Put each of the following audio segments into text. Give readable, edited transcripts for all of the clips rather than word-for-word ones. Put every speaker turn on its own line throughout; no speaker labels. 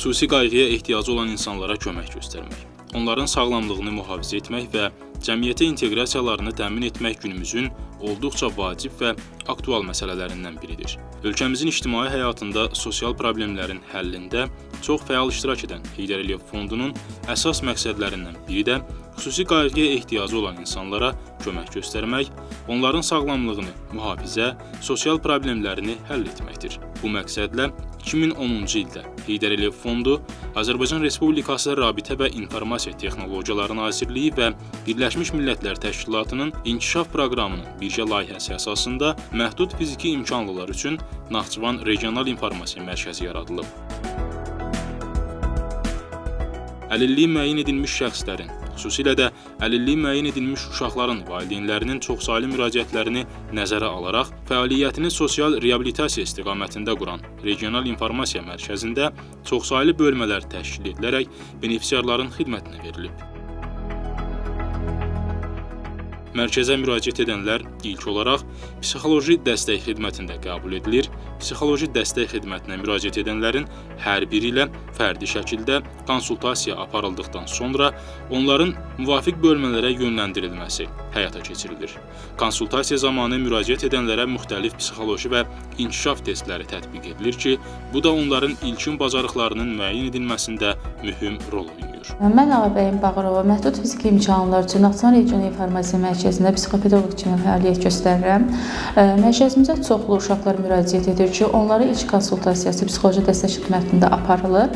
xüsusi qayğıya ehtiyacı olan insanlara kömək göstərmək, onların sağlamlığını mühafizə etmək və cəmiyyətə inteqrasiyalarını təmin etmək günümüzün olduqca vacib və aktual məsələlərindən biridir. Ölkəmizin ictimai həyatında sosial problemlərin həllində çox fəal iştirak edən Heydər Əliyev Fondunun əsas məqsədlərindən biri də xüsusi qayğıya ehtiyacı olan insanlara kömək göstərmək, onların sağlamlığını mühafizə, sosial problemlərini həll etməkdir. Bu məqsədlə 2010-cu ildə Heydər Əliyev Fondu Azərbaycan Respublikası Rabitə və İnformasiya Texnologiyaları Nazirliyi və Birləşmiş Millətlər Təşkilatının İnkişaf Proqramının birgə layihəsi əsasında məhdud fiziki imkanlılar üçün Naxçıvan Regional İnformasiya Mərkəzi yaradılıb. Əlilliyi müəyyən edilmiş şəxslərin, xüsusilə də əlilliyi müəyyən edilmiş uşaqların valideynlərinin çoxsaylı müraciətlərini nəzərə alaraq fəaliyyətini sosial reabilitasiya istiqamətində quran Regional İnformasiya Mərkəzində çoxsaylı bölmələr təşkil edilərək benefisiarların xidmətinə verilib. Mərkəzə müraciət edənlər ilk olaraq psixoloji dəstək xidmətində qəbul edilir. Psixoloji dəstək xidmətinə müraciət edənlərin hər biri ilə fərdi şəkildə konsultasiya aparıldıqdan sonra onların müvafiq bölmələrə yönləndirilməsi həyata keçirilir. Konsultasiya zamanı müraciət edənlərə müxtəlif psixoloji və inkişaf testləri tətbiq edilir ki, bu da onların ilkin bacarıqlarının müəyyən edilməsində mühüm rol oynayır.
Mən Ağabəyim Bağırova, məhdud fiziki imkanlar üçün Naxçıvan Regional İnformasiya Mərkəzində psixopedaqoq kimi fəaliyyət göstərirəm. Mərkəzimizə çoxlu uşaqlar müraciət edir ki, onlara ilk konsultasiyası psixoloji dəstək xidmətində aparılır.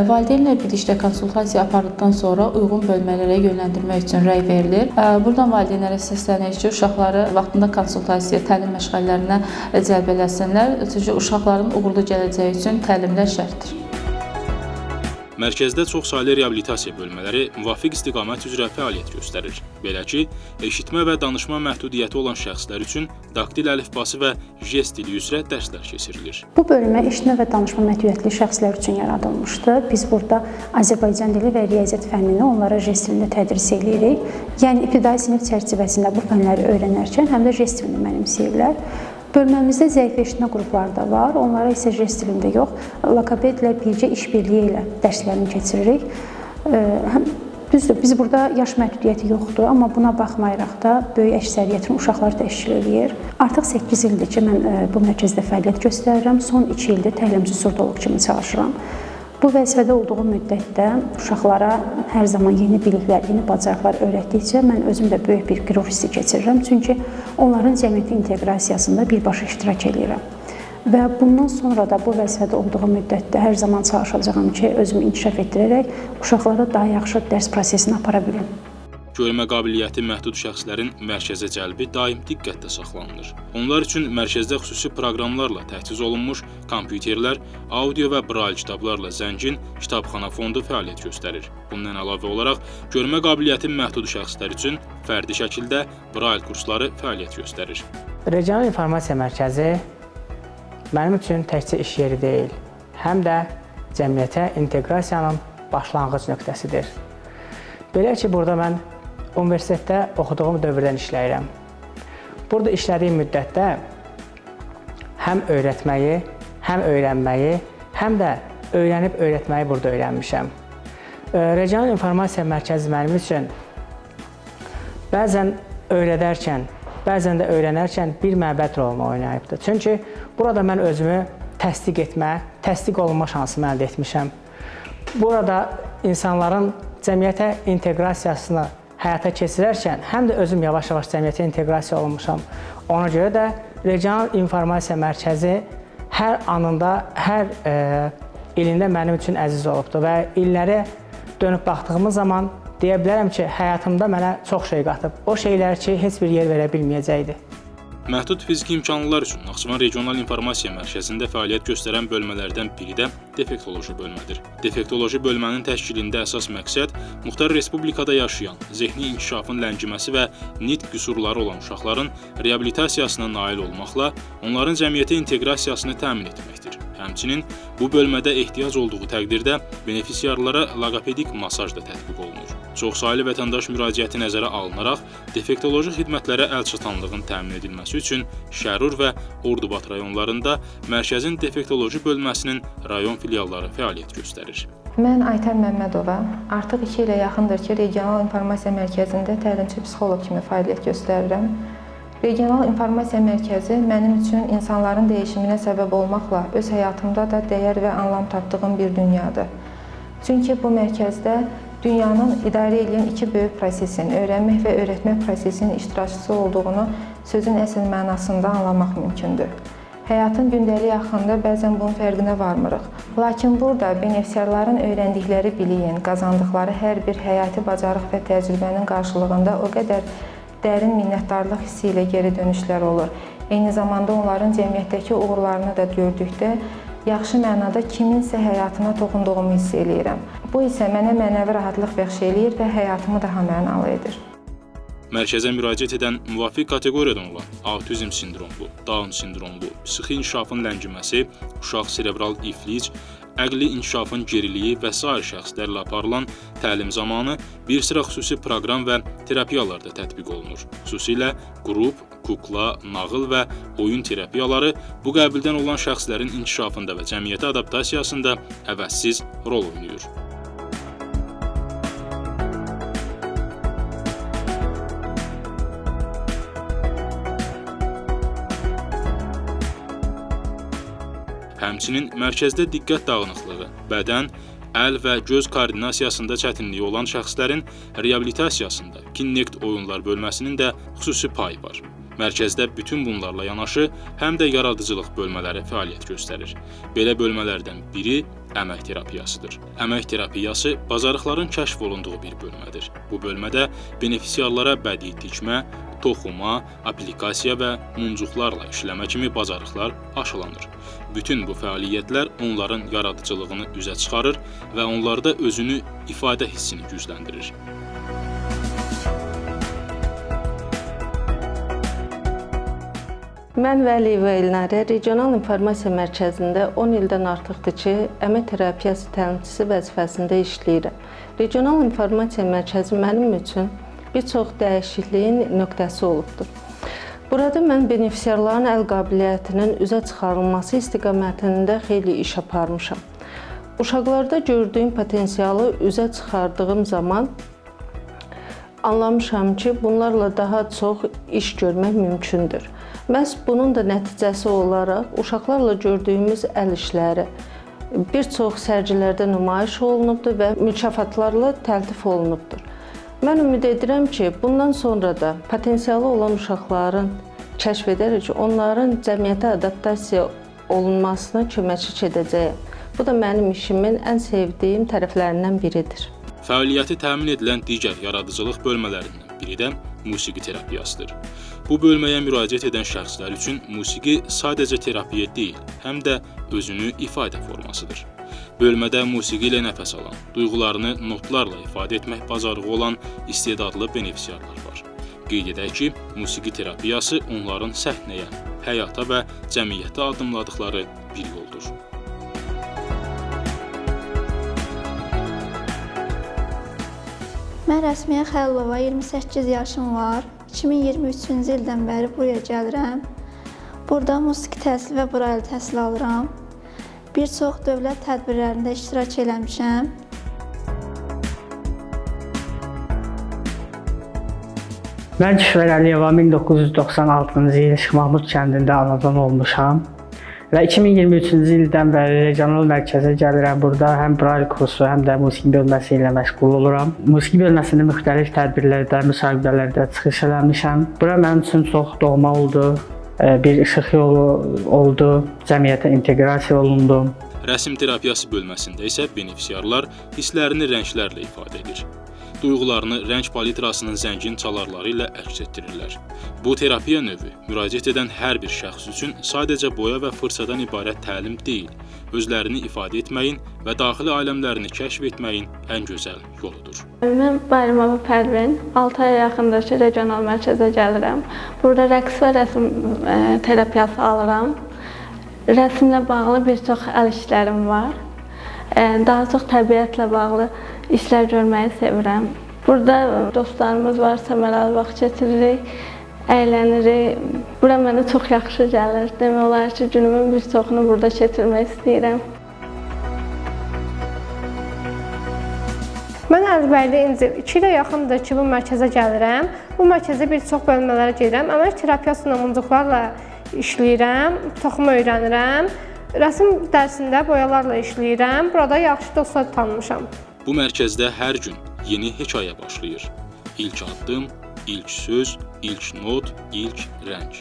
Valideynlə birlikdə konsultasiya aparıldıqdan sonra uyğun bölmələrə yönləndirmək üçün rəy verilir. Buradan valideynlərə səslənir ki, uşaqları vaxtında konsultasiya, təlim məşğələlərinə cəlb eləsinlər. Çünki uşaqların uğurlu gələcəyi üçün təlimlər şərtdir.
Mərkəzdə çoxsaylı reabilitasiya bölmələri müvafiq istiqamət üzrə fəaliyyət göstərir. Belə ki, eşitmə və danışma məhdudiyyəti olan şəxslər üçün daktil əlifbası və jest dili üzrə dərslər keçirilir.
Bu bölmə eşitmə və danışma məhdudiyyətli şəxslər üçün yaradılmışdır. Biz burada Azərbaycan dili və riyaziyyat fənnini onlara jest dilində tədris edirik. Yəni, ibtidai sinif çərçivəsində bu fənləri öyrənərkən həm də jest dilini mənimsəyirlər. Bölməmizdə zəif eşitmə qrupları da var. Onlara isə jest dilində yox, lokopedlə birgə işbirliyi ilə dərslərini keçiririk. Düzdür, biz burada yaş məhdudiyyəti yoxdur, amma buna baxmayaraq da böyük əksəriyyətini uşaqlar təşkil edir. Artıq 8 ildir ki, mən bu mərkəzdə fəaliyyət göstərirəm. Son 2 ildir təlimçi surdoloq kimi çalışıram. Bu vəzifədə olduğum müddətdə uşaqlara hər zaman yeni biliklər, yeni bacarıqlar öyrətdikcə mən özüm də böyük bir qürur hissi keçirirəm. Çünki onların cəmiyyətə inteqrasiyasında birbaşa iştirak edirəm. Və bundan sonra da bu vəzifədə olduğum müddətdə hər zaman çalışacağam ki, özümü inkişaf etdirərək uşaqlara daha yaxşı dərs prosesini apara bilim.
Görmə qabiliyyəti məhdud şəxslərin mərkəzə cəlbi daim diqqətdə saxlanılır. Onlar üçün mərkəzdə xüsusi proqramlarla təchiz olunmuş kompüterlər, audio və brail kitablarla zəngin kitabxana fondu fəaliyyət göstərir. Bundan əlavə olaraq, görmə qabiliyyəti məhdud şəxslər üçün fərdi şəkildə brail kursları fəaliyyət göstərir.
Regional İnformasiya Mərkəzi mənim üçün təkcə iş yeri deyil, həm də cəmiyyətə inteqrasiyanın başlanğıc nöqtəsidir. Belə ki, burada mən universitetdə oxuduğum dövrdən işləyirəm. Burada işlədiyim müddətdə həm öyrətməyi, həm öyrənməyi, həm də öyrənib öyrətməyi burada öyrənmişəm. Regional İnformasiya Mərkəzi mənim üçün bəzən öyrədərkən, bəzən də öyrənərkən bir məbəd rolunu oynayıbdır. Çünki burada mən özümü təsdiq etmə, təsdiq olunma şansımı əldə etmişəm. Burada insanların cəmiyyətə inteqrasiyasını həyata keçirərkən həm də özüm yavaş-yavaş cəmiyyətə inteqrasiya olunmuşam. Ona görə də Regional İnformasiya Mərkəzi hər anında, hər ilində mənim üçün əziz olubdur və illəri dönüb baxdığımız zaman deyə bilərəm ki, həyatımda mənə çox şey qatıb. O şeylər ki, heç bir yer verə bilməyəcəkdi.
Məhdud fiziki imkanlılar üçün Naxçıvan Regional İnformasiya Mərkəzində fəaliyyət göstərən bölmələrdən biri də defektoloji bölmədir. Defektoloji bölmənin təşkilində əsas məqsəd muxtar respublikada yaşayan, zehni inkişafın ləngiməsi və nitq qüsurları olan uşaqların reabilitasiyasına nail olmaqla onların cəmiyyətə inteqrasiyasını təmin etməkdir. Həmçinin bu bölmədə ehtiyac olduğu təqdirdə benefisiarlara loqopedik masaj da tətbiq olunur. Çoxsaylı vətəndaş müraciəti nəzərə alınaraq defektoloji xidmətlərə əlçatanlığın təmin edilməsi üçün Şərur və Ordubad rayonlarında mərkəzin defektoloji bölməsinin rayon filialları fəaliyyət göstərir.
Mən Aytən Məmmədova artıq 2 ilə yaxındır ki, Regional İnformasiya Mərkəzində təlimçi psixoloq kimi fəaliyyət göstərirəm. Regional İnformasiya Mərkəzi mənim üçün insanların dəyişiminə səbəb olmaqla öz həyatımda da dəyər və anlam tapdığım bir dünyadır. Çünki bu mərkəzdə dünyanın idarə edən 2 böyük prosesin, öyrənmək və öyrətmək prosesinin iştirakçısı olduğunu sözün əsl mənasında anlamaq mümkündür. Həyatın gündəlik axında bəzən bunun fərqinə varmırıq. Lakin burada benefisiarların öyrəndikləri biliyin, qazandıqları hər bir həyati bacarıq və təcrübənin qarşılığında o qədər dərin minnətdarlıq hissi ilə geri dönüşlər olur. Eyni zamanda onların cəmiyyətdəki uğurlarını da gördükdə yaxşı mənada kiminsə həyatına toxunduğumu hiss eləyirəm. Bu isə mənə mənəvi rahatlıq bəxş eləyir və həyatımı daha mənalı edir.
Mərkəzə müraciət edən müvafiq kateqoriyadan olan autizm sindromlu, Down sindromlu, psixi inkişafın ləngiməsi, uşaq serebral iflic, əqli inkişafın geriliyi və sair şəxslərlə aparılan təlim zamanı bir sıra xüsusi proqram və terapiyalar da tətbiq olunur. Xüsusilə qrup, kukla, nağıl və oyun terapiyaları bu qəbildən olan şəxslərin inkişafında və cəmiyyətə adaptasiyasında əvəzsiz rol oynayır. Həmçinin mərkəzdə diqqət dağınıqlığı, bədən, əl və göz koordinasiyasında çətinliyi olan şəxslərin reabilitasiyasında Kinect oyunlar bölməsinin də xüsusi payı var. Mərkəzdə bütün bunlarla yanaşı, həm də yaradıcılıq bölmələri fəaliyyət göstərir. Belə bölmələrdən biri əmək terapiyasıdır. Əmək terapiyası bacarıqların kəşf olunduğu bir bölmədir. Bu bölmədə benefisiarlara bədii tikmə, toxuma, aplikasiya və muncuqlarla işləmə kimi bacarıqlar aşılanır. Bütün bu fəaliyyətlər onların yaradıcılığını üzə çıxarır və onlarda özünü ifadə hissini gücləndirir.
Mən Vəliyeva Elnarə Regional İnformasiya Mərkəzində 10 ildən artıqdır ki, əmək terapiyası təlimçisi vəzifəsində işləyirəm. Regional İnformasiya Mərkəzi mənim üçün bir çox dəyişikliyin nöqtəsi olubdur. Burada mən benefisiarların əl qabiliyyətinin üzə çıxarılması istiqamətində xeyli iş aparmışam. Uşaqlarda gördüyüm potensialı üzə çıxardığım zaman anlamışam ki, bunlarla daha çox iş görmək mümkündür. Məhz bunun da nəticəsi olaraq uşaqlarla gördüyümüz əl işləri bir çox sərgilərdə nümayiş olunubdur və mükafatlarla təltif olunubdur. Mən ümid edirəm ki, bundan sonra da potensialı olan uşaqların kəşf edərək onların cəmiyyətə adaptasiya olunmasına köməkçilik edəcəyəm. Bu da mənim işimin ən sevdiyim tərəflərindən biridir.
Fəaliyyəti təmin edilən digər yaradıcılıq bölmələrindən biri də musiqi terapiyasıdır. Bu bölməyə müraciət edən şəxslər üçün musiqi sadəcə terapiya deyil, həm də özünü ifadə formasıdır. Bölmədə musiqi ilə nəfəs alan, duyğularını notlarla ifadə etmək bacarığı olan istedadlı benefisiarlar var. Qeyd edək ki, musiqi terapiyası onların səhnəyə, həyata və cəmiyyətə addımladıqları bir yoldur.
Mən Rəsmiyə Xəlilova, 28 yaşım var. 2023-cü ildən bəri buraya gəlirəm. Burada musiqi təhsili və Braille təhsili alıram. Bir çox dövlət tədbirlərində iştirak eləmişəm.
Mən Kişvər Əliyeva 1996-cı il Şıx Mahmud kəndində anadan olmuşam. Və 2023-cü ildən bəri regional mərkəzə gəlirəm. Burada həm Braille kursu, həm də musiqi bölməsi ilə məşğul oluram. Musiqi bölməsində müxtəlif tədbirlərdə, müsabiqələrdə çıxış eləmişəm. Bura mənim üçün çox doğma oldu. Bir işıq yolu oldu, cəmiyyətə inteqrasiya olundum.
Rəsm terapiyası bölməsində isə benefisiarlar hisslərini rənglərlə ifadə edir. Duyğularını rəng palitrasının zəngin çalarları ilə əks etdirirlər. Bu terapiya növü müraciət edən hər bir şəxs üçün sadəcə boya və fırçadan ibarət təlim deyil, özlərini ifadə etməyin və daxili aləmlərini kəşf etməyin ən gözəl yoludur.
Mən Bayramova Pərvin, 6 aya yaxındır ki, regional mərkəzə gəlirəm. Burada rəqs və rəsm terapiyası alıram. Rəsmlə bağlı bir çox əl işlərim var. Daha çox təbiətlə bağlı işlər görməyi sevirəm. Burada dostlarımız var, səmərəli vaxt keçiririk, əylənirik. Bura mənə çox yaxşı gəlir. Demək olar ki, günümün bir çoxunu burada keçirmək istəyirəm.
Mən Əlibəyli İncil 2 ilə yaxındır ki, bu mərkəzə gəlirəm. Bu mərkəzdə bir çox bölmələrə gedirəm. Əmək terapiyası namuncuqlarla işləyirəm, toxum öyrənirəm. Rəsm dərsində boyalarla işləyirəm. Burada yaxşı dostlar tanımışam.
Bu mərkəzdə hər gün yeni hekayə başlayır. İlk addım, ilk söz, ilk not, ilk rəng.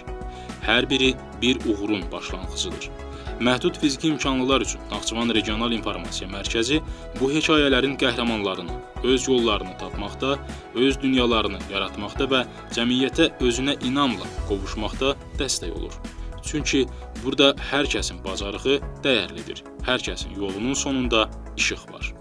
Hər biri bir uğurun başlanğıcıdır. Məhdud fiziki imkanlılar üçün Naxçıvan Regional İnformasiya Mərkəzi bu hekayələrin qəhrəmanlarını, öz yollarını tapmaqda, öz dünyalarını yaratmaqda və cəmiyyətə özünə inamla qovuşmaqda dəstək olur. Çünki burada hər kəsin bacarığı dəyərlidir. Hər kəsin yolunun sonunda işıq var.